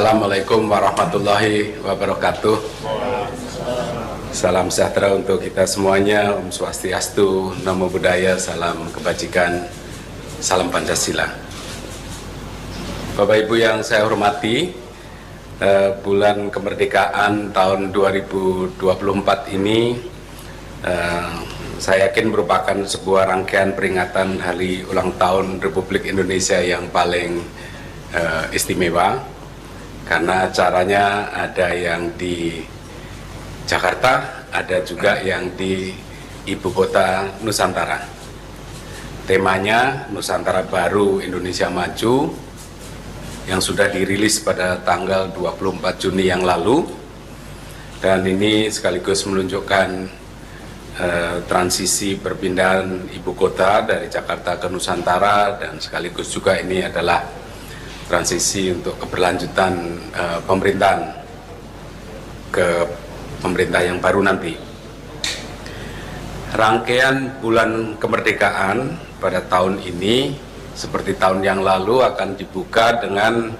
Assalamualaikum warahmatullahi wabarakatuh. Salam sejahtera untuk kita semuanya. Om Swastiastu, Namo Buddhaya, salam kebajikan, salam Pancasila. Bapak Ibu yang saya hormati, bulan kemerdekaan tahun 2024 ini saya yakin merupakan sebuah rangkaian peringatan hari ulang tahun Republik Indonesia yang paling istimewa, karena acaranya ada yang di Jakarta, ada juga yang di Ibu Kota Nusantara. Temanya Nusantara Baru Indonesia Maju, yang sudah dirilis pada tanggal 24 Juni yang lalu, dan ini sekaligus menunjukkan transisi perpindahan ibu kota dari Jakarta ke Nusantara, dan sekaligus juga ini adalah transisi untuk keberlanjutan pemerintahan ke pemerintah yang baru nanti. Rangkaian bulan kemerdekaan pada tahun ini seperti tahun yang lalu akan dibuka dengan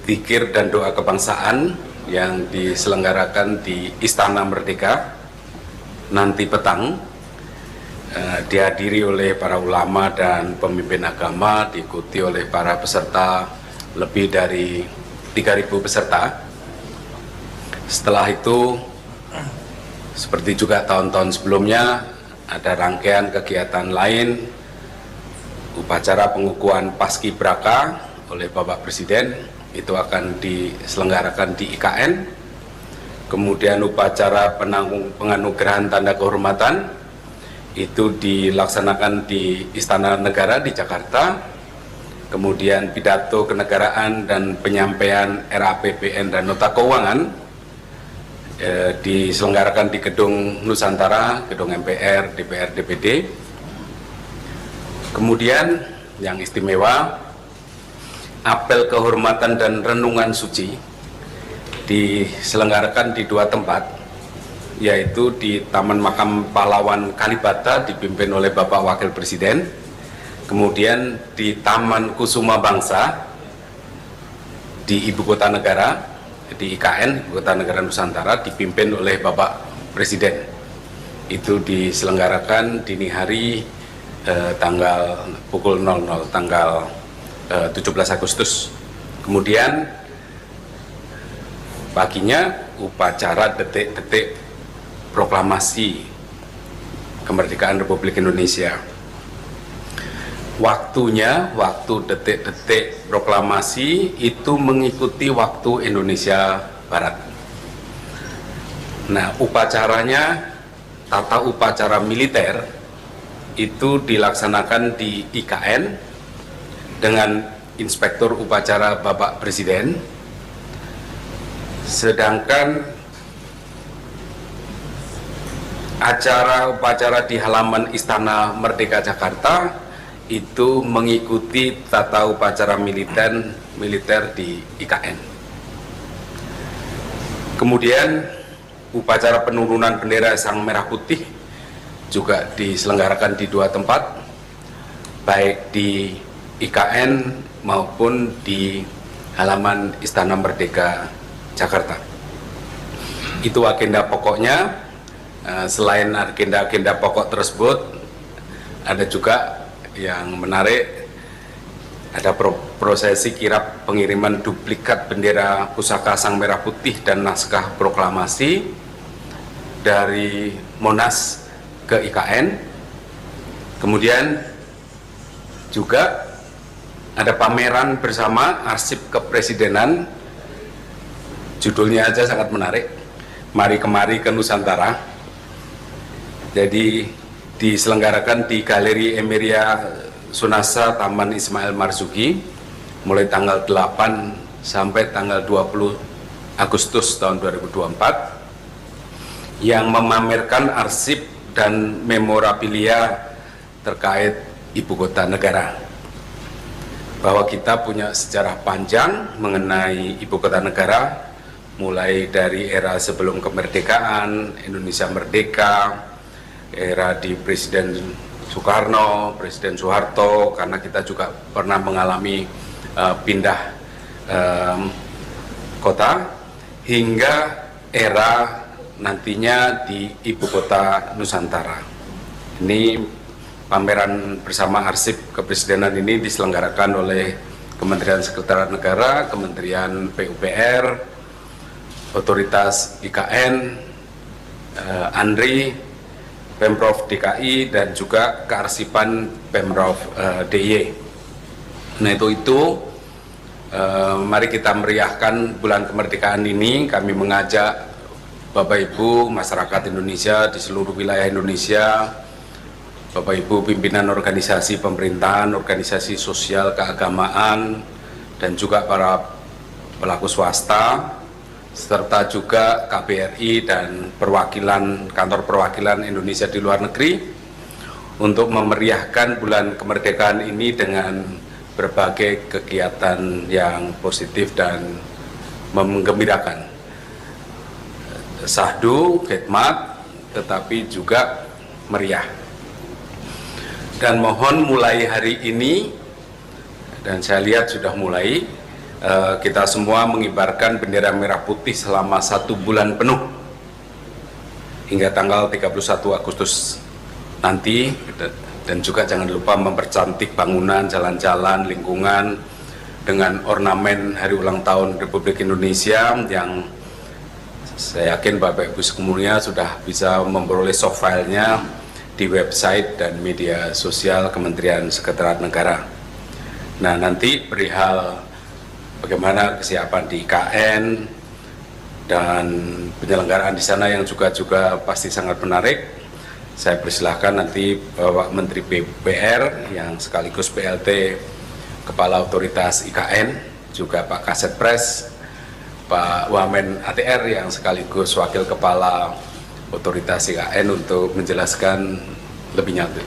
zikir dan doa kebangsaan yang diselenggarakan di Istana Merdeka nanti petang, dihadiri oleh para ulama dan pemimpin agama, diikuti oleh para peserta lebih dari 3.000 peserta. Setelah itu, seperti juga tahun-tahun sebelumnya, ada rangkaian kegiatan lain, upacara pengukuhan Paskibraka oleh Bapak Presiden, itu akan diselenggarakan di IKN. Kemudian upacara penganugerahan tanda kehormatan itu dilaksanakan di Istana Negara di Jakarta. Kemudian pidato kenegaraan dan penyampaian RAPBN dan nota keuangan diselenggarakan di Gedung Nusantara, Gedung MPR, DPR, DPD. Kemudian yang istimewa, apel kehormatan dan renungan suci diselenggarakan di dua tempat, yaitu di Taman Makam Pahlawan Kalibata dipimpin oleh Bapak Wakil Presiden, kemudian di Taman Kusuma Bangsa di Ibu Kota Negara, di IKN, Ibu Kota Negara Nusantara, dipimpin oleh Bapak Presiden. Itu diselenggarakan dini hari tanggal pukul 00, tanggal 17 Agustus. Kemudian paginya upacara detik-detik proklamasi kemerdekaan Republik Indonesia. Waktunya, waktu detik-detik proklamasi itu mengikuti waktu Indonesia Barat. Nah, upacaranya, tata upacara militer itu dilaksanakan di IKN dengan Inspektur Upacara Bapak Presiden, sedangkan acara upacara di halaman Istana Merdeka Jakarta itu mengikuti tata upacara militer di IKN. Kemudian upacara penurunan bendera Sang Merah Putih juga diselenggarakan di dua tempat, baik di IKN maupun di halaman Istana Merdeka Jakarta. Itu agenda pokoknya. Selain agenda-agenda pokok tersebut, ada juga yang menarik, ada prosesi kirap pengiriman duplikat bendera pusaka Sang Merah Putih dan naskah proklamasi dari Monas ke IKN. Kemudian juga ada pameran bersama arsip kepresidenan, judulnya aja sangat menarik, Mari Kemari ke Nusantara. Jadi diselenggarakan di Galeri Emeria Sunasa Taman Ismail Marzuki mulai tanggal 8 sampai tanggal 20 Agustus tahun 2024, yang memamerkan arsip dan memorabilia terkait Ibu Kota Negara. Bahwa kita punya sejarah panjang mengenai Ibu Kota Negara, mulai dari era sebelum kemerdekaan, Indonesia merdeka, era di Presiden Soekarno, Presiden Soeharto, karena kita juga pernah mengalami pindah kota hingga era nantinya di ibu kota Nusantara. Ini pameran bersama arsip kepresidenan ini diselenggarakan oleh Kementerian Sekretariat Negara, Kementerian PUPR, Otoritas IKN, ANRI, Pemprov DKI, dan juga kearsipan Pemprov DIY. Nah itu mari kita meriahkan bulan kemerdekaan ini. Kami mengajak Bapak Ibu masyarakat Indonesia di seluruh wilayah Indonesia, Bapak Ibu pimpinan organisasi pemerintahan, organisasi sosial keagamaan, dan juga para pelaku swasta, serta juga KBRI dan kantor perwakilan Indonesia di luar negeri untuk memeriahkan bulan kemerdekaan ini dengan berbagai kegiatan yang positif dan menggembirakan. Sahdu, khidmat, tetapi juga meriah. Dan mohon mulai hari ini, dan saya lihat sudah mulai, kita semua mengibarkan bendera merah putih selama 1 bulan penuh hingga tanggal 31 Agustus nanti. Dan juga jangan lupa mempercantik bangunan, jalan-jalan, lingkungan dengan ornamen hari ulang tahun Republik Indonesia yang saya yakin Bapak Ibu semuanya sudah bisa memperoleh soft filenya di website dan media sosial Kementerian Sekretariat Negara. Nah nanti perihal bagaimana kesiapan di IKN dan penyelenggaraan di sana yang juga pasti sangat menarik. Saya persilahkan nanti Bapak Menteri PUPR yang sekaligus PLT Kepala Otoritas IKN, juga Pak Kasetpres, Pak Wamen ATR yang sekaligus Wakil Kepala Otoritas IKN untuk menjelaskan lebih lanjut.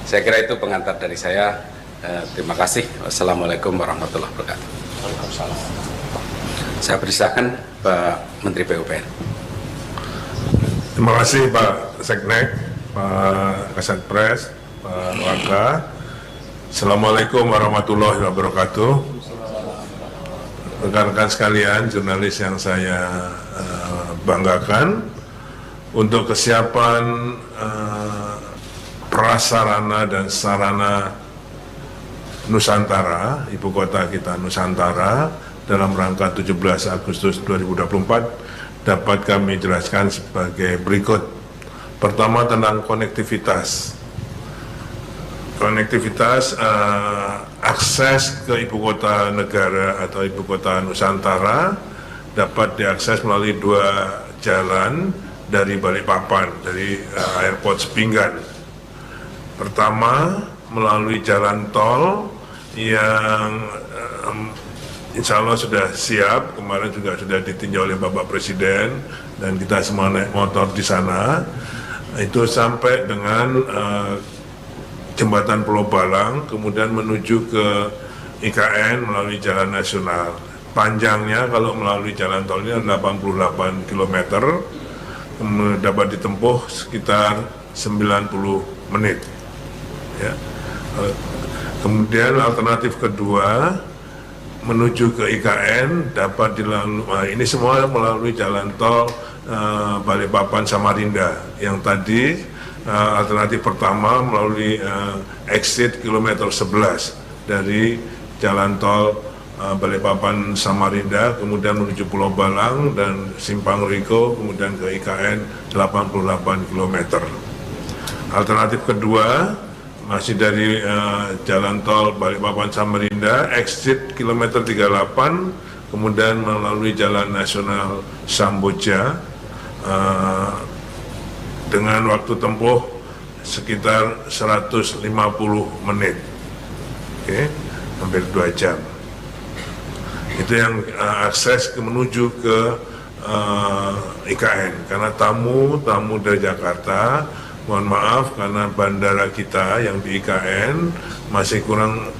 Saya kira itu pengantar dari saya. Terima kasih. Wassalamualaikum warahmatullahi wabarakatuh. Saya persilahkan Pak Menteri PUPR. Terima kasih Pak Seknek, Pak Kasetpres, Pak Waka. Assalamualaikum warahmatullahi wabarakatuh. Rekan-rekan sekalian, jurnalis yang saya banggakan, untuk kesiapan prasarana dan sarana Nusantara, ibu kota kita Nusantara, dalam rangka 17 Agustus 2024 dapat kami jelaskan sebagai berikut. Pertama, tentang konektivitas. Akses ke ibu kota negara atau ibu kota Nusantara dapat diakses melalui 2 jalan dari Balikpapan, dari Airport Sepinggan. Pertama, melalui jalan tol yang insya Allah sudah siap, kemarin juga sudah ditinjau oleh Bapak Presiden dan kita semua naik motor di sana. Itu sampai dengan jembatan Pulau Balang, kemudian menuju ke IKN melalui jalan nasional. Panjangnya kalau melalui jalan tolnya 88 km, dapat ditempuh sekitar 90 menit. Ya. Kemudian alternatif kedua, menuju ke IKN dapat dilalui, ini semua melalui jalan tol Balikpapan Samarinda. Yang tadi alternatif pertama melalui exit kilometer 11 dari jalan tol Balikpapan Samarinda, kemudian menuju Pulau Balang dan Simpang Riko, kemudian ke IKN 88 km. Alternatif kedua masih dari jalan tol Balikpapan Samarinda, exit kilometer 38, kemudian melalui jalan nasional Samboja dengan waktu tempuh sekitar 150 menit, hampir 2 jam. Itu yang akses menuju ke IKN. Karena tamu dari Jakarta, mohon maaf karena bandara kita yang di IKN masih kurang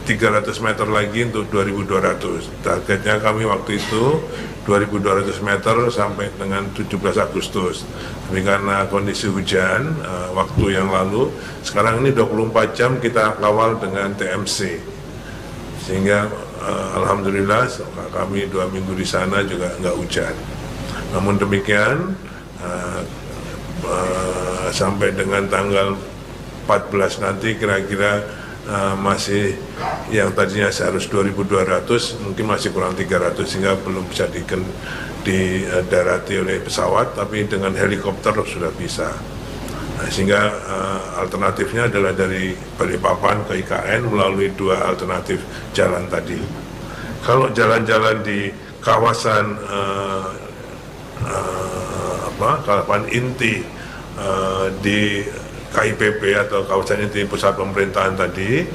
300 meter lagi untuk 2200. Targetnya kami waktu itu 2200 meter sampai dengan 17 Agustus. Tapi karena kondisi hujan waktu yang lalu, sekarang ini 24 jam kita kawal dengan TMC. Sehingga alhamdulillah kami 2 minggu di sana juga nggak hujan. Namun demikian sampai dengan tanggal 14 nanti kira-kira masih yang tadinya seharus 2.200 mungkin masih kurang 300 sehingga belum bisa didarati oleh pesawat, tapi dengan helikopter sudah bisa. Sehingga alternatifnya adalah dari Balikpapan ke IKN melalui 2 alternatif jalan tadi. Kalau jalan-jalan di kawasan kawasan inti di KIPP atau kawasan inti pusat pemerintahan tadi,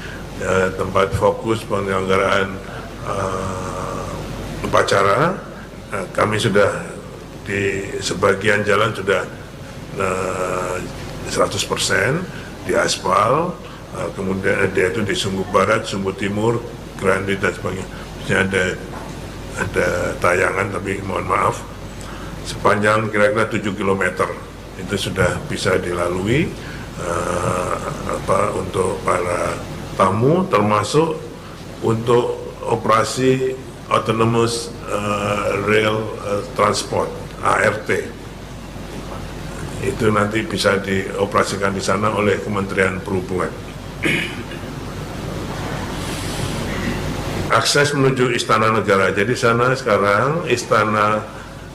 tempat fokus penyelenggaraan upacara, kami sudah di sebagian jalan sudah 100% di aspal, kemudian dia itu di Sumbu Barat, Sumbu Timur, Grandi dan sebagainya. Ada tayangan tapi mohon maaf, sepanjang kira-kira 7 km itu sudah bisa dilalui untuk para tamu, termasuk untuk operasi autonomous rail transport ART. Itu nanti bisa dioperasikan di sana oleh Kementerian Perhubungan. Akses menuju Istana Negara. Jadi sana sekarang Istana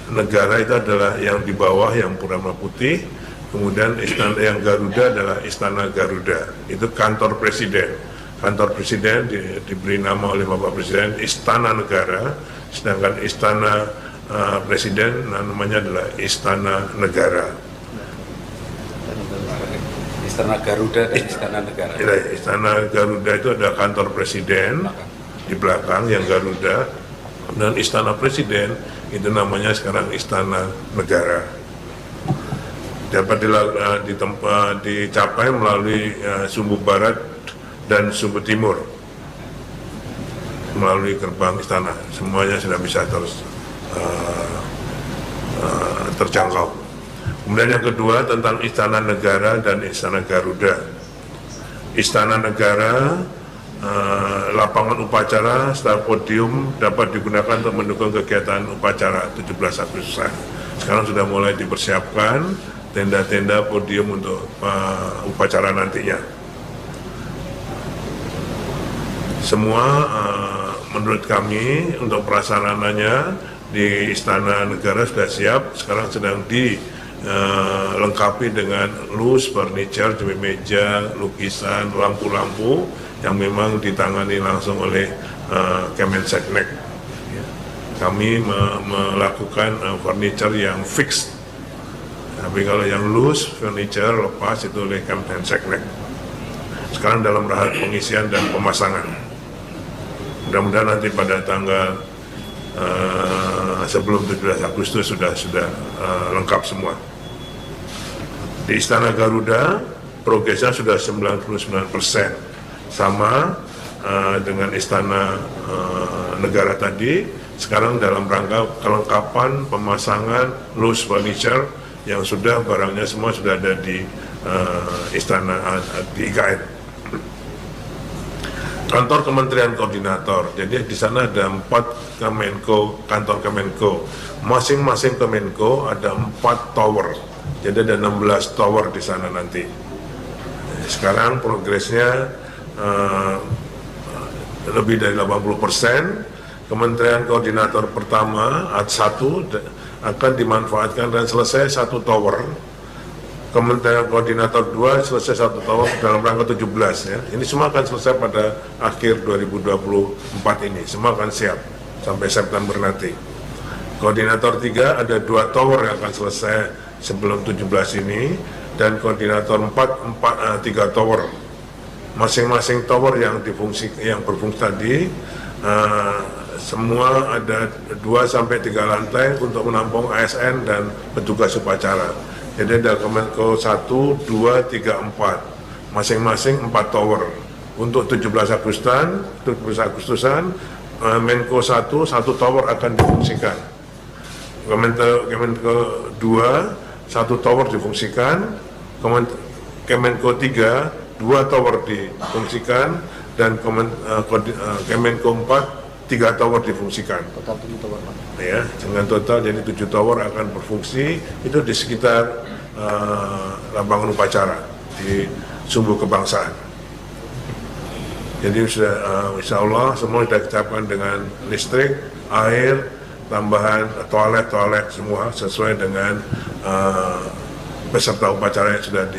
Negara itu adalah yang di bawah yang Purnama Putih, kemudian istana yang Garuda adalah Istana Garuda. Itu kantor Presiden. Kantor Presiden diberi nama oleh Bapak Presiden Istana Negara, sedangkan Istana Presiden namanya adalah Istana Negara. Istana Garuda dan Istana Negara. Istana Garuda itu ada kantor Presiden di belakang yang Garuda, dan Istana Presiden itu namanya sekarang Istana Negara. Dapat dicapai melalui Sumbu Barat dan Sumbu Timur melalui gerbang istana. Semuanya sudah bisa terjangkau. Kemudian yang kedua tentang Istana Negara dan Istana Garuda. Istana Negara, lapangan upacara serta podium dapat digunakan untuk mendukung kegiatan upacara 17 Agustusan. Sekarang sudah mulai dipersiapkan tenda-tenda podium untuk upacara nantinya. Semua menurut kami untuk pelaksanaannya di Istana Negara sudah siap. Sekarang sedang dilengkapi dengan loose furniture, meja, lukisan, lampu-lampu yang memang ditangani langsung oleh Kemenseknek. Kami melakukan furniture yang fix, tapi kalau yang loose furniture lepas itu oleh Kemenseknek. Sekarang dalam tahap pengisian dan pemasangan. Mudah-mudahan nanti pada tanggal sebelum 17 Agustus sudah lengkap semua. Di Istana Garuda progresnya sudah 99%. Sama dengan Istana Negara tadi, sekarang dalam rangka kelengkapan pemasangan loose furniture yang sudah barangnya semua sudah ada di Istana di IKN. Kantor Kementerian Koordinator, jadi di sana ada 4 Kemenko, kantor Kemenko. Masing-masing Kemenko ada 4 tower, jadi ada 16 tower di sana nanti. Sekarang progresnya lebih dari 80%. Kementerian Koordinator pertama AT1 akan dimanfaatkan dan selesai 1 tower. Kementerian Koordinator 2 selesai 1 tower dalam rangka 17 ya. Ini semua akan selesai pada akhir 2024 ini. Semua akan siap sampai September nanti. Koordinator 3 ada 2 tower yang akan selesai sebelum 17 ini, dan koordinator 3 tower. Masing-masing tower yang berfungsi tadi semua ada 2-3 lantai untuk menampung ASN dan petugas upacara. Jadi ada Kemenko 1, 2, 3, 4. Masing-masing 4 tower. Untuk 17 Agustusan, Menko 1 tower akan difungsikan. Kemenko 2, 1 tower difungsikan. Kemenko 3, 2 tower difungsikan, dan Kemenko 4 3 tower difungsikan. Total 7 tower, Pak. Ya, dengan total jadi 7 tower akan berfungsi itu di sekitar lapangan upacara di Sumbu Kebangsaan. Jadi sudah insya Allah semua sudah dicapkan dengan listrik, air, tambahan toilet semua sesuai dengan peserta upacara yang sudah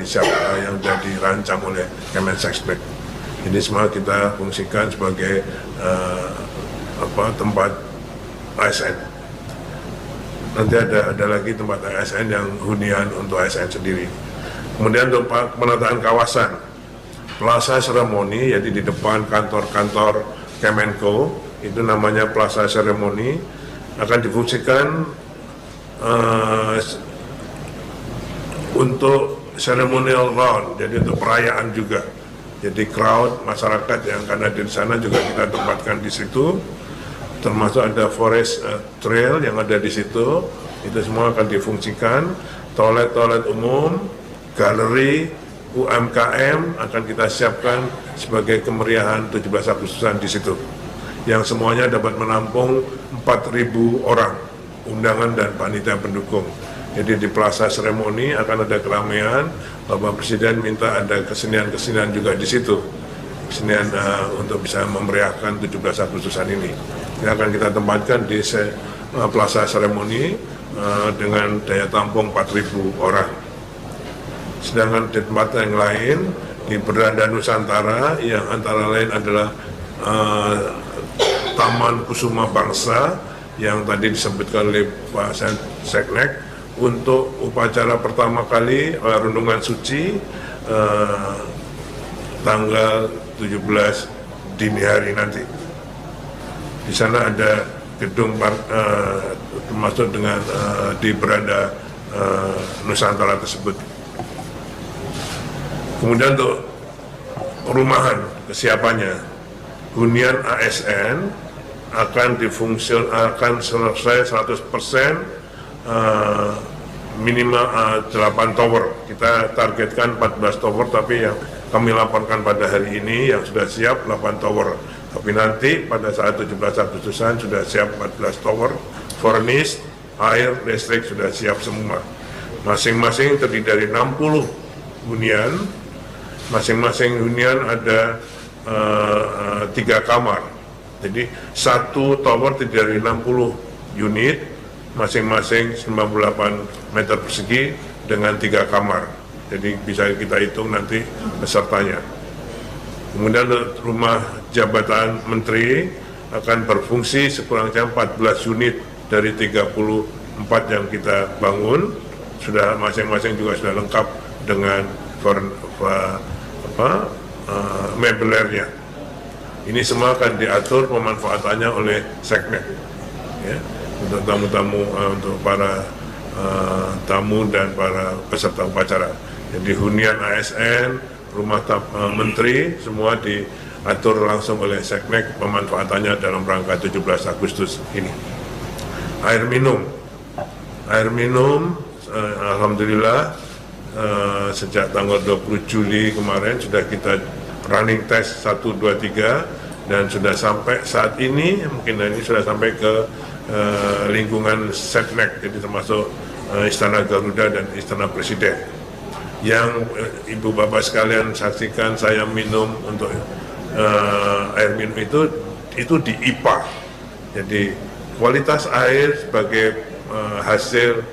yang sudah dirancang oleh Kemensesnek. Jadi semua kita fungsikan sebagai tempat ASN. Nanti ada lagi tempat ASN yang hunian untuk ASN sendiri. Kemudian untuk penataan kawasan, Plaza Seremoni, jadi di depan kantor-kantor Kemenko, itu namanya Plaza Seremoni, akan difungsikan untuk ceremonial round, jadi untuk perayaan juga. Jadi crowd masyarakat yang akan hadir di sana juga kita tempatkan di situ. Termasuk ada forest trail yang ada di situ, itu semua akan difungsikan. Toilet-toilet umum, galeri, UMKM akan kita siapkan sebagai kemeriahan 17 Agustusan di situ, yang semuanya dapat menampung 4.000 orang undangan dan panitia pendukung. Jadi di Plaza Seremoni akan ada keramaian. Bapak Presiden minta ada kesenian-kesenian juga di situ, kesenian untuk bisa memeriahkan 17 Agustusan ini. Yang akan kita tempatkan di Plaza Seremoni dengan daya tampung 4.000 orang. Sedangkan di tempat yang lain di Beranda Nusantara yang antara lain adalah Taman Kusuma Bangsa yang tadi disebutkan oleh Pak Seknek, untuk upacara pertama kali Rundungan Suci tanggal 17 dini hari nanti. Di sana ada gedung termasuk dengan di Beranda Nusantara tersebut. Kemudian untuk perumahan kesiapannya, hunian ASN akan selesai 100%, minimal 8 tower. Kita targetkan 14 tower, tapi yang kami laporkan pada hari ini yang sudah siap 8 tower. Tapi nanti pada saat 17 Agustusan sudah siap 14 tower, furnished, air, listrik sudah siap semua. Masing-masing terdiri dari 60 hunian, masing-masing hunian ada 3 kamar. Jadi satu tower terdiri dari 60 unit, masing-masing 98 meter persegi dengan 3 kamar. Jadi bisa kita hitung nanti pesertanya. Kemudian rumah jabatan menteri akan berfungsi sekurang-kurangnya 14 unit dari 34 yang kita bangun. Sudah masing-masing juga sudah lengkap dengan mebelernya. Ini semua akan diatur pemanfaatannya oleh Seknek, ya, untuk tamu-tamu, untuk para tamu dan para peserta upacara. Jadi hunian ASN, rumah menteri, semua diatur langsung oleh Seknek pemanfaatannya dalam rangka 17 Agustus ini. Air minum, alhamdulillah sejak tanggal 20 Juli kemarin sudah kita running test 1, 2, 3 dan sudah sampai saat ini, mungkin ini sudah sampai ke lingkungan Seknek, jadi termasuk Istana Garuda dan Istana Presiden. Yang ibu bapak sekalian saksikan saya minum untuk air minum itu di IPA. Jadi kualitas air sebagai hasil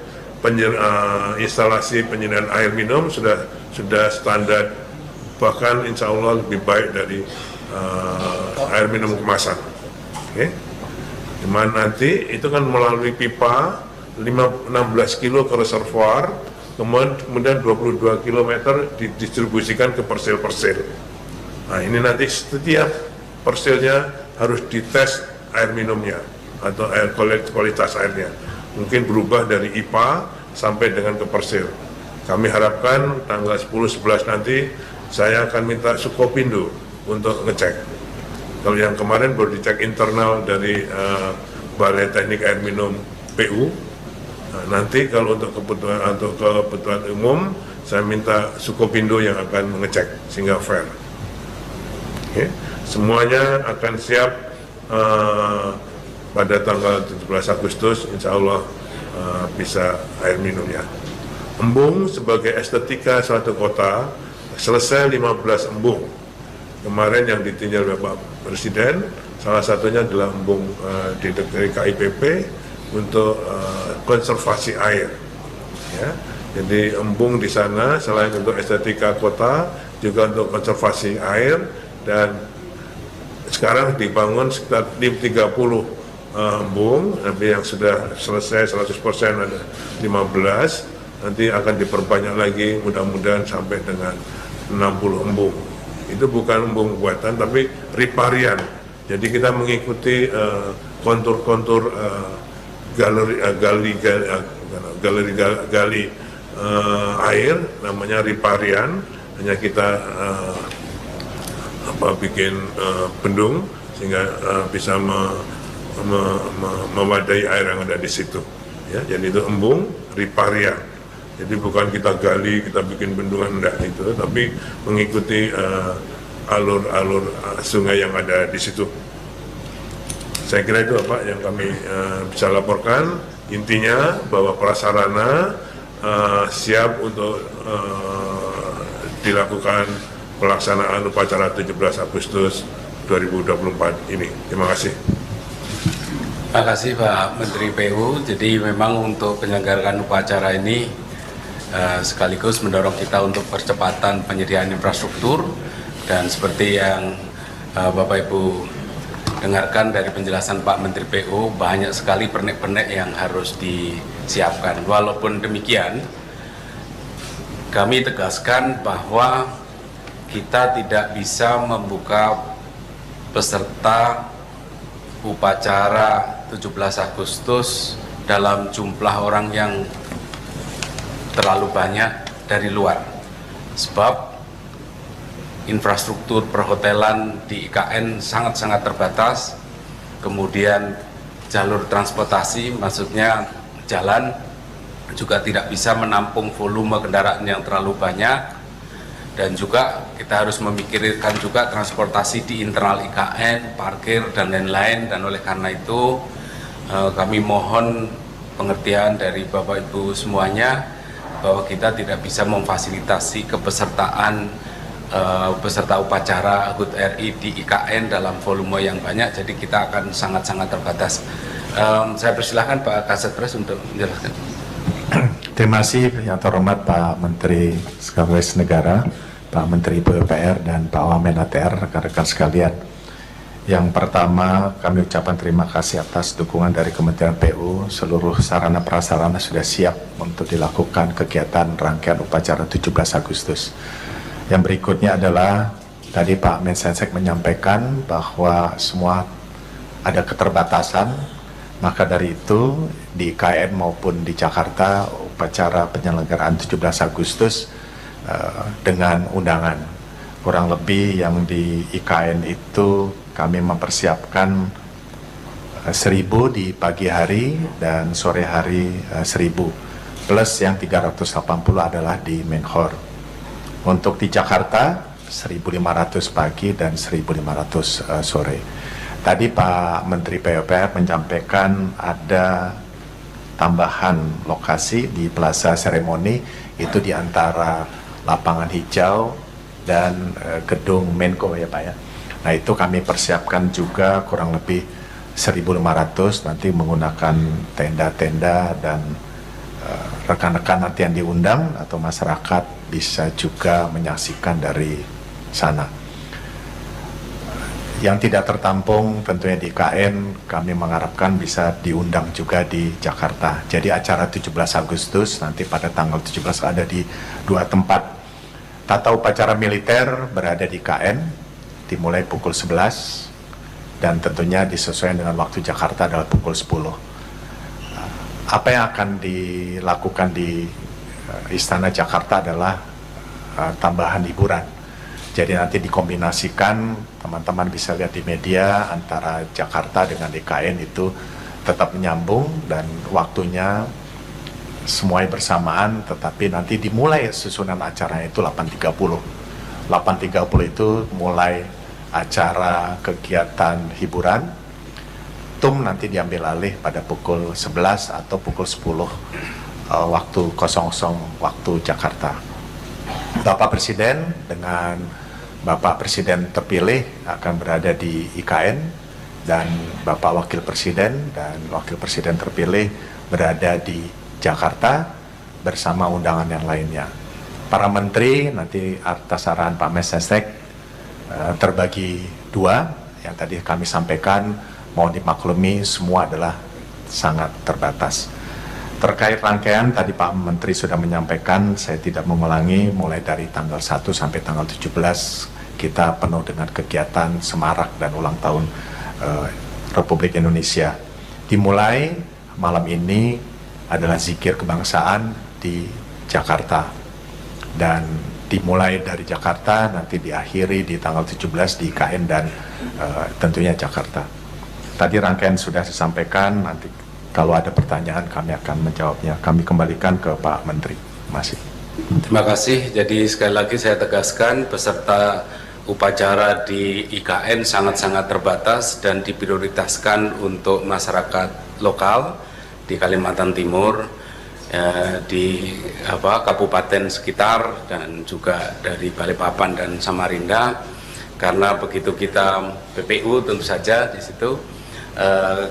instalasi penyediaan air minum sudah standar, bahkan insya Allah lebih baik dari air minum kemasan. Okay. Dimana nanti itu kan melalui pipa 16 kilo ke reservoir, kemudian 22 km didistribusikan ke persil-persil. Nah ini nanti setiap persilnya harus dites air minumnya atau kualitas airnya. Mungkin berubah dari IPA sampai dengan ke persil. Kami harapkan tanggal 10-11 nanti saya akan minta Sukopindo untuk ngecek. Kalau yang kemarin baru dicek internal dari Balai Teknik Air Minum PU. Nah, nanti kalau untuk kebutuhan umum saya minta Sukopindo yang akan mengecek sehingga fair. Okay. Semuanya akan siap pada tanggal 17 Agustus insya Allah bisa air minumnya. Embung sebagai estetika suatu kota, selesai 15 embung. Kemarin yang ditinjau Bapak Presiden, salah satunya adalah embung dari KIPP untuk konservasi air. Ya. Jadi embung di sana selain untuk estetika kota, juga untuk konservasi air, dan sekarang dibangun sekitar 30 embung, tapi yang sudah selesai 100% ada 15, nanti akan diperbanyak lagi mudah-mudahan sampai dengan 60 embung. Itu bukan embung buatan tapi riparian. Jadi kita mengikuti kontur-kontur gali air, namanya riparian. Hanya kita bikin bendung sehingga bisa mewadai air yang ada di situ. Ya, jadi itu embung riparian. Jadi bukan kita gali, kita bikin bendungan, enggak itu, tapi mengikuti alur-alur sungai yang ada di situ. Saya kira itu Pak yang kami bisa laporkan. Intinya bahwa prasarana siap untuk dilakukan pelaksanaan upacara 17 Agustus 2024 ini. Terima kasih. Terima kasih Pak Menteri PU. Jadi memang untuk penyelenggaraan upacara ini sekaligus mendorong kita untuk percepatan penyediaan infrastruktur, dan seperti yang Bapak Ibu dengarkan dari penjelasan Pak Menteri PU, banyak sekali pernek-pernek yang harus disiapkan. Walaupun demikian, kami tegaskan bahwa kita tidak bisa membuka peserta upacara 17 Agustus dalam jumlah orang yang terlalu banyak dari luar, sebab infrastruktur perhotelan di IKN sangat-sangat terbatas, kemudian jalur transportasi, maksudnya jalan, juga tidak bisa menampung volume kendaraan yang terlalu banyak, dan juga kita harus memikirkan juga transportasi di internal IKN, parkir, dan lain-lain. Dan oleh karena itu kami mohon pengertian dari Bapak Ibu semuanya bahwa kita tidak bisa memfasilitasi kepesertaan peserta upacara HUT RI di IKN dalam volume yang banyak, jadi kita akan sangat-sangat terbatas. Saya persilahkan Pak Kasetpres untuk menjelaskan. Terima kasih yang terhormat Pak Menteri Sekretaris Negara, Pak Menteri PUPR, dan Pak Wamen ATR, rekan-rekan sekalian. Yang pertama, kami ucapkan terima kasih atas dukungan dari Kementerian PU. Seluruh sarana prasarana sudah siap untuk dilakukan kegiatan rangkaian upacara 17 Agustus. Yang berikutnya adalah tadi Pak Mensesnek menyampaikan bahwa semua ada keterbatasan, maka dari itu di IKN maupun di Jakarta upacara penyelenggaraan 17 Agustus dengan undangan. Kurang lebih yang di IKN itu kami mempersiapkan 1.000 di pagi hari dan sore hari 1.000, plus yang 380 adalah di Menhor. Untuk di Jakarta 1.500 pagi dan 1.500 sore. Tadi Pak Menteri PUPR menyampaikan ada tambahan lokasi di Plaza Seremoni, itu di antara lapangan hijau dan gedung Menko ya Pak ya. Nah itu kami persiapkan juga kurang lebih 1.500 nanti menggunakan tenda-tenda, dan rekan-rekan nanti yang diundang atau masyarakat bisa juga menyaksikan dari sana. Yang tidak tertampung tentunya di IKN, kami mengharapkan bisa diundang juga di Jakarta. Jadi acara 17 Agustus nanti pada tanggal 17 ada di 2 tempat. Tata upacara militer berada di IKN, dimulai pukul 11, dan tentunya disesuaikan dengan waktu Jakarta adalah pukul 10. Apa yang akan dilakukan di Istana Jakarta adalah tambahan hiburan. Jadi nanti dikombinasikan, teman-teman bisa lihat di media, antara Jakarta dengan IKN itu tetap menyambung dan waktunya semuanya bersamaan, tetapi nanti dimulai susunan acaranya itu 8.30. 8.30 itu mulai acara kegiatan hiburan, TUM nanti diambil alih pada pukul 11 atau pukul 10 waktu 00 waktu Jakarta. Bapak Presiden dengan Bapak Presiden terpilih akan berada di IKN dan Bapak Wakil Presiden dan Wakil Presiden terpilih berada di Jakarta bersama undangan yang lainnya. Para menteri nanti atas arahan Pak Mensesnek terbagi dua, yang tadi kami sampaikan, mohon dimaklumi semua adalah sangat terbatas. Terkait rangkaian tadi Pak Menteri sudah menyampaikan, saya tidak mengulangi, mulai dari tanggal 1 sampai tanggal 17 kita penuh dengan kegiatan semarak dan ulang tahun Republik Indonesia. Dimulai malam ini adalah zikir kebangsaan di Jakarta dan dimulai dari Jakarta nanti diakhiri di tanggal 17 di IKN dan tentunya Jakarta. Tadi rangkaian sudah disampaikan, nanti kalau ada pertanyaan kami akan menjawabnya. Kami kembalikan ke Pak Menteri. Masih. Terima kasih. Jadi sekali lagi saya tegaskan peserta upacara di IKN sangat-sangat terbatas dan diprioritaskan untuk masyarakat lokal di Kalimantan Timur, di kabupaten sekitar dan juga dari Balikpapan dan Samarinda, karena begitu kita PPU tentu saja di situ,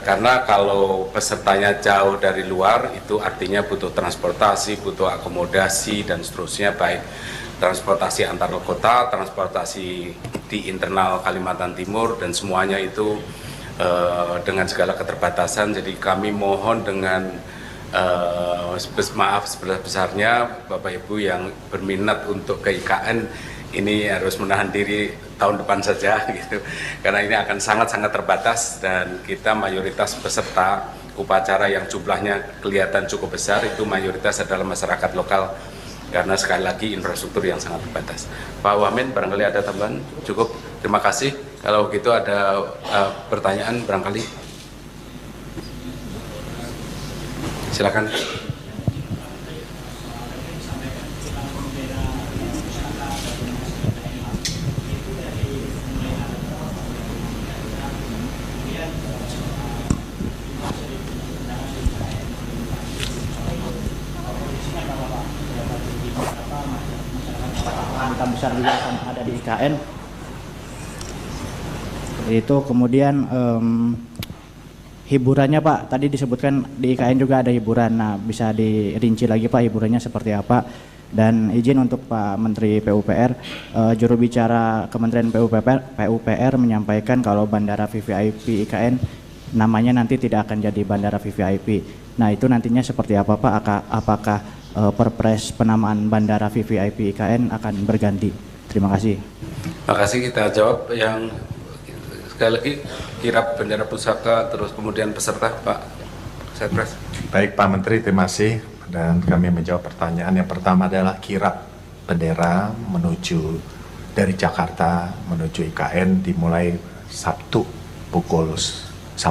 karena kalau pesertanya jauh dari luar itu artinya butuh transportasi, butuh akomodasi dan seterusnya, baik transportasi antar kota, transportasi di internal Kalimantan Timur dan semuanya itu dengan segala keterbatasan. Jadi kami mohon dengan maaf sebesar-besarnya Bapak Ibu yang berminat untuk ke IKN ini harus menahan diri tahun depan saja gitu, karena ini akan sangat-sangat terbatas dan kita mayoritas peserta upacara yang jumlahnya kelihatan cukup besar itu mayoritas adalah masyarakat lokal karena sekali lagi infrastruktur yang sangat terbatas. Pak Wamen, barangkali ada tambahan? Cukup, terima kasih. Kalau gitu ada pertanyaan barangkali, silakan. Duta besar juga akan ada di IKN. Itu kemudian hiburannya Pak, tadi disebutkan di IKN juga ada hiburan. Nah, bisa dirinci lagi Pak hiburannya seperti apa? Dan izin untuk Pak Menteri PUPR, juru bicara Kementerian PUPR menyampaikan kalau Bandara VVIP IKN namanya nanti tidak akan jadi Bandara VVIP. Nah, itu nantinya seperti apa Pak? Apakah Perpres penamaan Bandara VVIP IKN akan berganti? Terima kasih. Terima kasih, kita jawab yang sekali lagi kirap bendera pusaka terus kemudian peserta Pak Setpres. Baik Pak Menteri, terima kasih dan kami menjawab pertanyaan. Yang pertama adalah kirap bendera menuju dari Jakarta menuju IKN dimulai Sabtu 10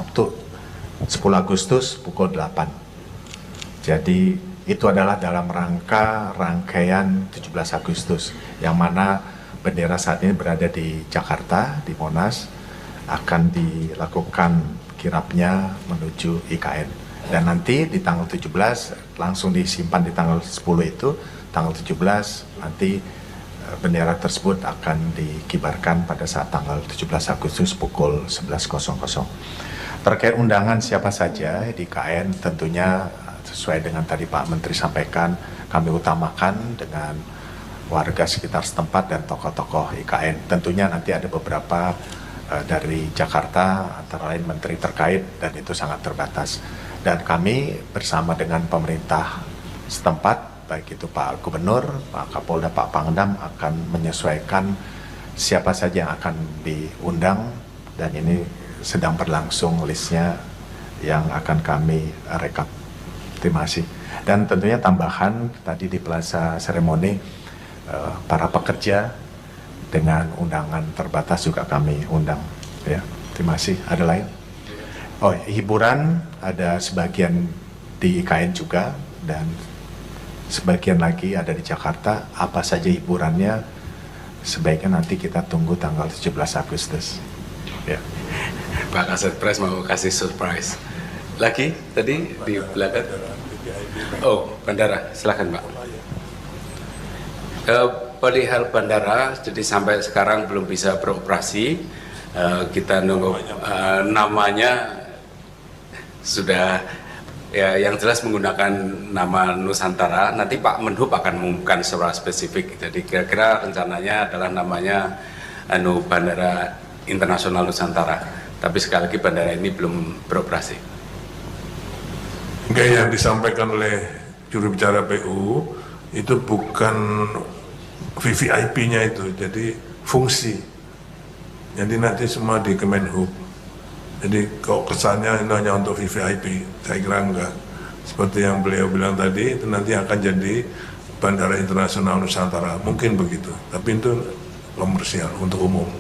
Agustus pukul 8. Jadi itu adalah dalam rangkaian 17 Agustus yang mana bendera saat ini berada di Jakarta, di Monas, akan dilakukan kirapnya menuju IKN. Dan nanti di tanggal 17 langsung disimpan di tanggal 10 itu, tanggal 17 nanti bendera tersebut akan dikibarkan pada saat tanggal 17 Agustus pukul 11.00. Terkait undangan siapa saja di IKN tentunya sesuai dengan tadi Pak Menteri sampaikan, kami utamakan dengan warga sekitar setempat dan tokoh-tokoh IKN. Tentunya nanti ada beberapa dari Jakarta, antara lain menteri terkait, dan itu sangat terbatas. Dan kami bersama dengan pemerintah setempat, baik itu Pak Gubernur, Pak Kapolda, Pak Pangdam akan menyesuaikan siapa saja yang akan diundang, dan ini sedang berlangsung listnya yang akan kami rekap. Terima kasih. Dan tentunya tambahan tadi di Plaza Seremoni para pekerja dengan undangan terbatas juga kami undang. Ya, terima kasih. Ada lain? Oh, hiburan ada sebagian di IKN juga dan sebagian lagi ada di Jakarta. Apa saja hiburannya? Sebaiknya nanti kita tunggu tanggal 17 Agustus. Ya. Pak Kasat Pres mau kasih surprise. Lagi tadi di belakang. Oh, bandara. Silakan, Pak. Perihal bandara, jadi sampai sekarang belum bisa beroperasi. Kita nunggu namanya sudah ya, yang jelas menggunakan nama Nusantara. Nanti Pak Menhub akan mengumumkan secara spesifik. Jadi kira-kira rencananya adalah namanya Bandara Internasional Nusantara. Tapi sekali lagi bandara ini belum beroperasi. Enggak, yang disampaikan oleh juru bicara PU itu bukan VVIP-nya itu, jadi fungsi. Jadi nanti semua di Kemenhub. Jadi kok kesannya ini hanya untuk VVIP, saya kira enggak. Seperti yang beliau bilang tadi, itu nanti akan jadi Bandara Internasional Nusantara, mungkin begitu. Tapi itu komersial untuk umum.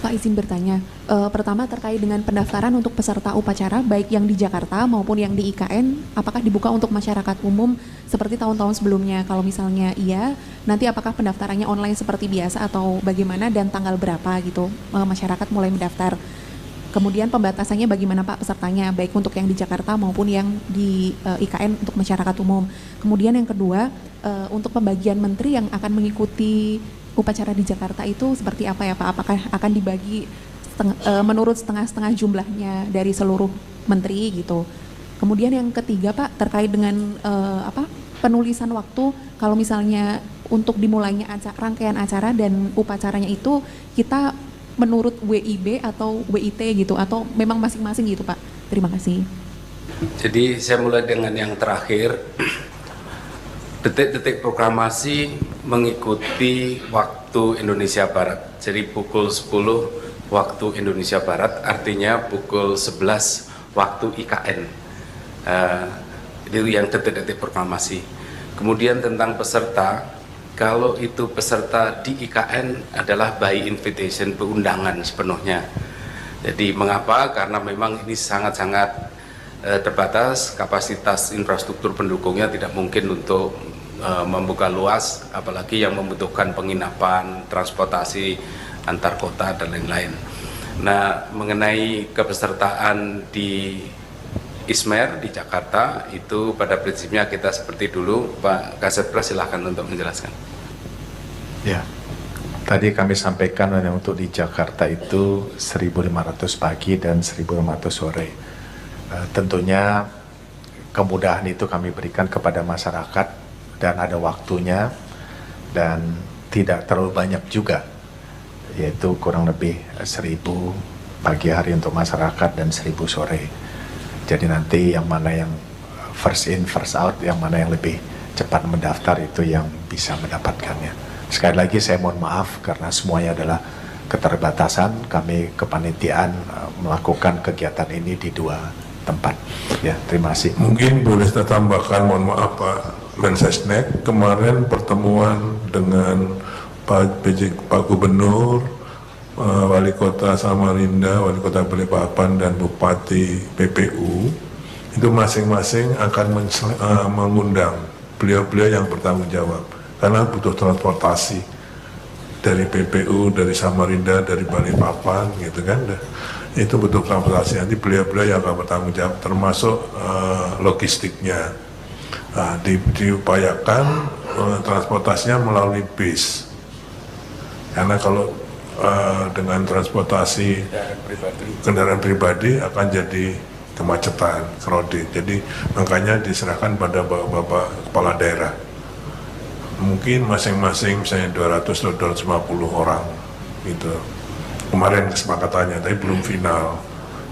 Pak, izin bertanya. Pertama terkait dengan pendaftaran untuk peserta upacara baik yang di Jakarta maupun yang di IKN, apakah dibuka untuk masyarakat umum seperti tahun-tahun sebelumnya? Kalau misalnya iya, nanti apakah pendaftarannya online seperti biasa atau bagaimana dan tanggal berapa gitu masyarakat mulai mendaftar? Kemudian pembatasannya bagaimana Pak pesertanya, baik untuk yang di Jakarta maupun yang di IKN untuk masyarakat umum. Kemudian yang kedua, untuk pembagian menteri yang akan mengikuti upacara di Jakarta itu seperti apa ya Pak? Apakah akan dibagi menurut setengah-setengah jumlahnya dari seluruh menteri gitu? Kemudian yang ketiga Pak, terkait dengan penulisan waktu, kalau misalnya untuk dimulainya rangkaian acara dan upacaranya itu kita menurut WIB atau WIT gitu, atau memang masing-masing gitu Pak? Terima kasih. Jadi saya mulai dengan yang terakhir. Detik-detik proklamasi mengikuti waktu Indonesia Barat. Jadi pukul 10 waktu Indonesia Barat, artinya pukul 11 waktu IKN. Itu yang detik-detik proklamasi. Kemudian tentang peserta, kalau itu peserta di IKN adalah by invitation, undangan sepenuhnya. Jadi mengapa? Karena memang ini sangat-sangat terbatas, kapasitas infrastruktur pendukungnya tidak mungkin untuk membuka luas, apalagi yang membutuhkan penginapan, transportasi antar kota dan lain-lain. Nah, mengenai kepesertaan di ISMER di Jakarta, itu pada prinsipnya kita seperti dulu. Pak Kasat Pres silahkan untuk menjelaskan. Ya, tadi kami sampaikan untuk di Jakarta itu 1.500 pagi dan 1.500 sore. Tentunya kemudahan itu kami berikan kepada masyarakat dan ada waktunya dan tidak terlalu banyak juga, yaitu kurang lebih 1.000 pagi hari untuk masyarakat dan 1.000 sore. Jadi nanti yang mana yang first in first out, yang mana yang lebih cepat mendaftar itu yang bisa mendapatkannya. Sekali lagi saya mohon maaf karena semuanya adalah keterbatasan. Kami kepanitiaan melakukan kegiatan ini di 2 tempat. Ya, terima kasih. Mungkin boleh saya tambahkan, mohon maaf Pak Mensesnek, kemarin pertemuan dengan Pak Gubernur, Wali Kota Samarinda, Wali Kota Balikpapan dan Bupati PPU itu masing-masing akan mengundang beliau-beliau yang bertanggung jawab karena butuh transportasi dari PPU, dari Samarinda, dari Balikpapan gitu kan. Itu butuh transportasi, nanti beliau-beliau yang akan bertanggung jawab termasuk logistiknya. Nah, diupayakan transportasinya melalui bis, karena kalau dengan transportasi kendaraan pribadi akan jadi kemacetan, crowded. Jadi makanya diserahkan pada bapak-bapak kepala daerah. Mungkin masing-masing misalnya 200 atau 250 orang gitu. Kemarin kesepakatannya, tapi belum final.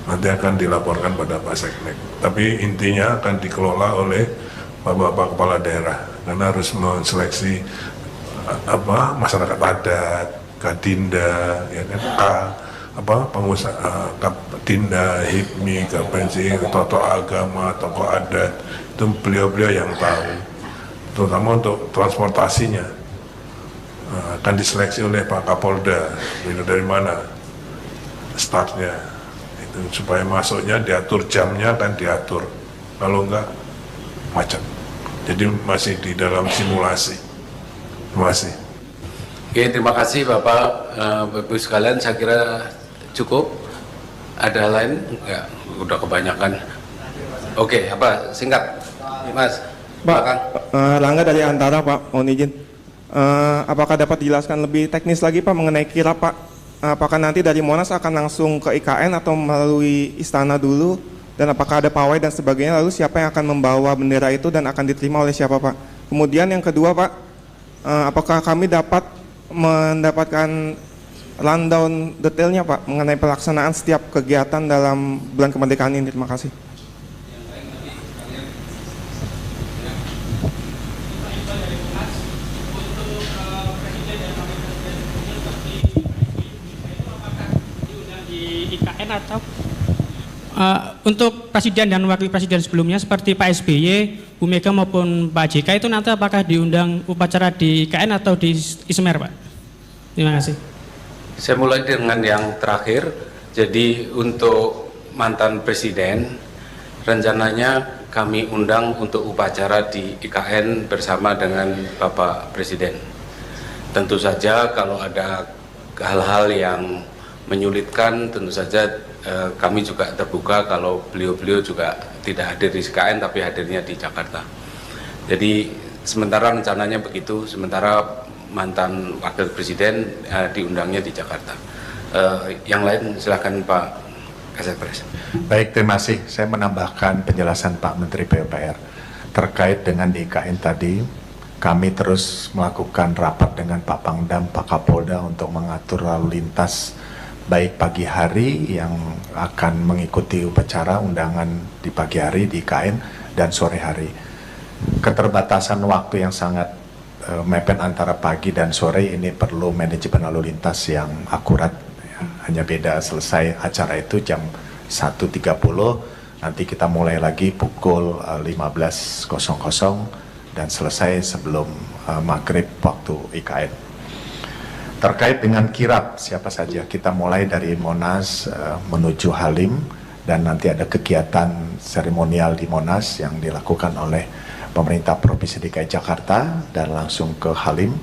Nanti akan dilaporkan pada Pak Seknek. Tapi intinya akan dikelola oleh bapak-bapak kepala daerah, karena harus menseleksi masyarakat adat, Kadinda, ya kan, pengusaha, Kadinda, HIPMI, Kapensi, tokoh agama, tokoh adat, itu beliau-beliau yang tahu, terutama untuk transportasinya. Akan diseleksi oleh Pak Kapolda, dari mana startnya, itu supaya masuknya diatur, jamnya kan diatur, kalau enggak macet. Jadi masih di dalam simulasi. Terima kasih. Oke, terima kasih Bapak, Ibu sekalian. Saya kira cukup. Ada lain? Enggak, udah kebanyakan. Oke, apa singkat, Mas? Pak, Silakan. Rangga dari Antara, Pak, mohon izin. Apakah dapat dijelaskan lebih teknis lagi, Pak, mengenai kirap, Pak? Apakah nanti dari Monas akan langsung ke IKN atau melalui istana dulu? Dan apakah ada pawai dan sebagainya? Lalu siapa yang akan membawa bendera itu dan akan diterima oleh siapa, Pak? Kemudian yang kedua, Pak, apakah kami dapat mendapatkan rundown detailnya, Pak, mengenai pelaksanaan setiap kegiatan dalam bulan kemerdekaan ini? Terima kasih. Di IKN atau untuk presiden dan wakil presiden sebelumnya seperti Pak SBY, Bu Mega maupun Pak JK itu nanti apakah diundang upacara di IKN atau di Ismer, Pak? Terima kasih. Saya mulai dengan yang terakhir. Jadi untuk mantan presiden, rencananya kami undang untuk upacara di IKN bersama dengan Bapak Presiden. Tentu saja kalau ada hal-hal yang menyulitkan, tentu saja kami juga terbuka kalau beliau-beliau juga tidak hadir di IKN tapi hadirnya di Jakarta. Jadi sementara rencananya begitu, sementara mantan wakil presiden diundangnya di Jakarta. Yang lain silakan Pak Kasat Pres. Baik, terima kasih. Saya menambahkan penjelasan Pak Menteri PUPR terkait dengan di IKN tadi. Kami terus melakukan rapat dengan Pak Pangdam, Pak Kapolda untuk mengatur lalu lintas baik pagi hari yang akan mengikuti upacara undangan di pagi hari di IKN dan sore hari. Keterbatasan waktu yang sangat mepet antara pagi dan sore ini perlu manajemen lalu lintas yang akurat. Hanya beda selesai acara itu jam 1.30, nanti kita mulai lagi pukul 15.00 dan selesai sebelum maghrib waktu IKN. Terkait dengan kirap siapa saja, kita mulai dari Monas menuju Halim dan nanti ada kegiatan seremonial di Monas yang dilakukan oleh pemerintah Provinsi DKI Jakarta dan langsung ke Halim,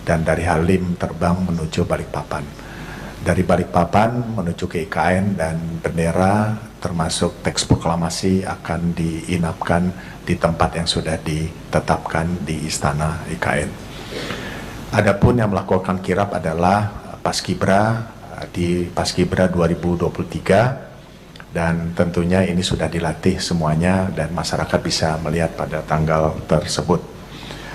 dan dari Halim terbang menuju Balikpapan. Dari Balikpapan menuju ke IKN dan bendera termasuk teks proklamasi akan diinapkan di tempat yang sudah ditetapkan di Istana IKN. Adapun yang melakukan kirap adalah Paskibra di Paskibra 2023. Dan tentunya ini sudah dilatih semuanya dan masyarakat bisa melihat pada tanggal tersebut.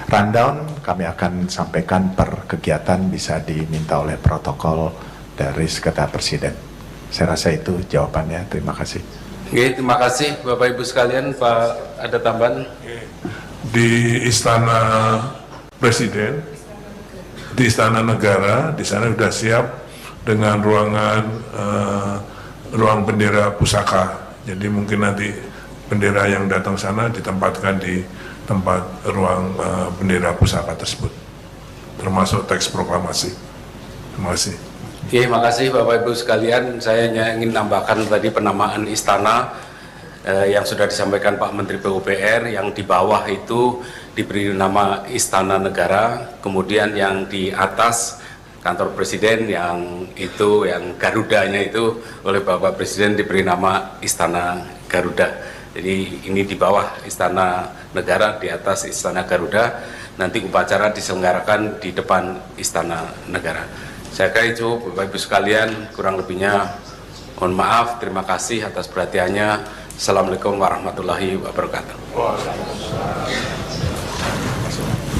Rundown kami akan sampaikan per kegiatan, bisa diminta oleh protokol dari Sekretariat Presiden. Saya rasa itu jawabannya. Terima kasih. Oke, terima kasih Bapak Ibu sekalian. Pak, ada tambahan? Di Istana Presiden, di Istana Negara, di sana sudah siap dengan ruang bendera pusaka. Jadi mungkin nanti bendera yang datang sana ditempatkan di tempat ruang bendera pusaka tersebut, termasuk teks proklamasi. Terima kasih. Oke, makasih Bapak Ibu sekalian. Saya hanya ingin tambahkan tadi penamaan istana yang sudah disampaikan Pak Menteri PUPR. Yang di bawah itu diberi nama Istana Negara, kemudian yang di atas kantor presiden yang Garudanya itu oleh Bapak Presiden diberi nama Istana Garuda. Jadi ini di bawah Istana Negara, di atas Istana Garuda. Nanti upacara diselenggarakan di depan Istana Negara. Saya kira itu Bapak Ibu sekalian, kurang lebihnya mohon maaf. Terima kasih atas perhatiannya. Assalamualaikum warahmatullahi wabarakatuh.